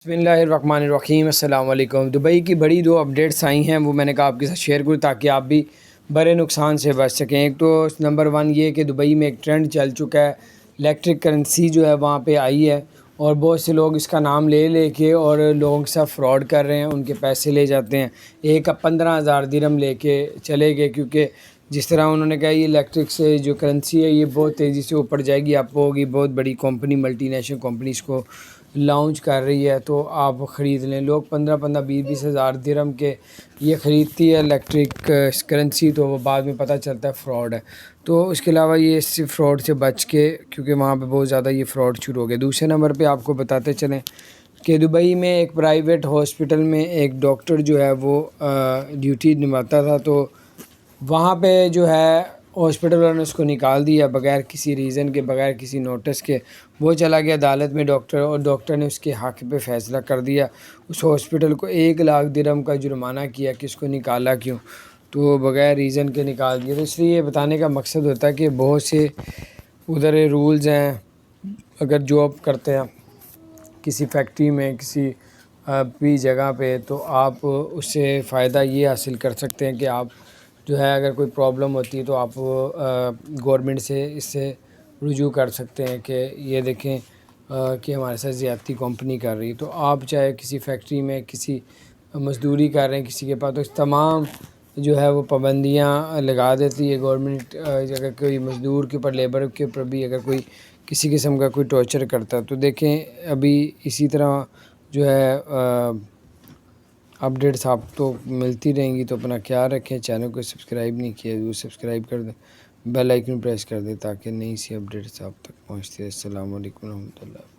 بسم اللہ الرحمن الرحیم۔ السلام علیکم۔ دبئی کی بڑی دو اپڈیٹس آئی ہیں، وہ میں نے کہا آپ کے ساتھ شیئر کروں تاکہ آپ بھی بڑے نقصان سے بچ سکیں۔ ایک تو نمبر 1 یہ کہ دبئی میں ایک ٹرینڈ چل چکا ہے، الیکٹرک کرنسی جو ہے وہاں پہ آئی ہے، اور بہت سے لوگ اس کا نام لے لے کے اور لوگوں کے ساتھ فراڈ کر رہے ہیں، ان کے پیسے لے جاتے ہیں۔ ایک 15,000 درہم لے کے چلے گئے، کیونکہ جس طرح انہوں نے کہا یہ الیکٹرک سے جو کرنسی ہے یہ بہت تیزی سے اوپر جائے گی، آپ ہوگی بہت بڑی کمپنی، ملٹی نیشنل کمپنی اس کو لانچ کر رہی ہے تو آپ خرید لیں۔ لوگ 15 20 ہزار درہم کے یہ خریدتی ہے الیکٹرک کرنسی، تو وہ بعد میں پتہ چلتا ہے فراڈ ہے۔ تو اس کے علاوہ یہ اس فراڈ سے بچ کے، کیونکہ وہاں پہ بہت زیادہ یہ فراڈ شروع ہو گیا۔ دوسرے نمبر پہ آپ کو بتاتے چلیں کہ دبئی میں ایک پرائیویٹ ہاسپٹل میں ایک ڈاکٹر جو ہے وہ ڈیوٹی نبھاتا تھا، تو وہاں پہ جو ہے ہاسپٹل والوں نے اس کو نکال دیا بغیر کسی ریزن کے، بغیر کسی نوٹس کے۔ وہ چلا گیا عدالت میں ڈاکٹر، اور ڈاکٹر نے اس کے حق پہ فیصلہ کر دیا، اس ہاسپٹل کو 1 لاکھ درہم کا جرمانہ کیا کہ اس کو نکالا کیوں، تو بغیر ریزن کے نکال دیا۔ تو اس لیے یہ بتانے کا مقصد ہوتا ہے کہ بہت سے ادھر رولز ہیں، اگر جاب کرتے ہیں کسی فیکٹری میں، کسی بھی جگہ پہ، تو آپ اس سے فائدہ یہ حاصل کر سکتے ہیں کہ آپ جو ہے اگر کوئی پرابلم ہوتی ہے تو آپ گورنمنٹ سے اس سے رجوع کر سکتے ہیں کہ یہ دیکھیں کہ ہمارے ساتھ زیادتی کمپنی کر رہی ہے۔ تو آپ چاہے کسی فیکٹری میں کسی مزدوری کر رہے ہیں کسی کے پاس، تو اس تمام جو ہے وہ پابندیاں لگا دیتی ہے گورنمنٹ۔ اگر کوئی مزدور کے اوپر، لیبر کے اوپر بھی اگر کوئی کسی قسم کا کوئی ٹارچر کرتا ہے، تو دیکھیں ابھی اسی طرح جو ہے اپڈیٹس آپ تو ملتی رہیں گی۔ تو اپنا خیال رکھیں، چینل کو سبسکرائب نہیں کیا تو سبسکرائب کر دیں، بیل آئیکن پریس کر دیں تاکہ نئی سی اپڈیٹس آپ تک پہنچتی ہے۔ السلام علیکم ورحمۃ اللہ۔